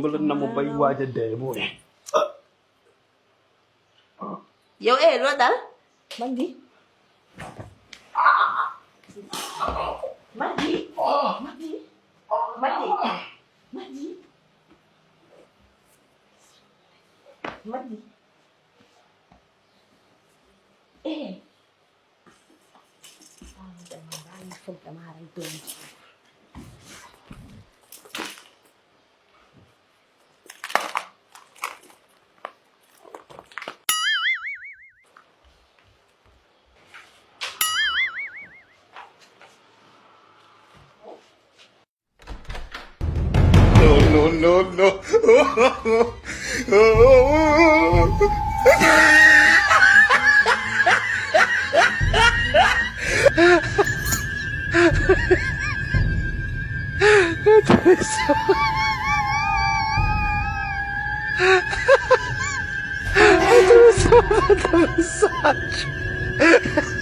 Mulan na mo ba iwaja demo eh? Yo lo dal? Mandi. Mandi. Mandi. Mandi. Mandi. Mandi. Fog tamaran doon. Massage.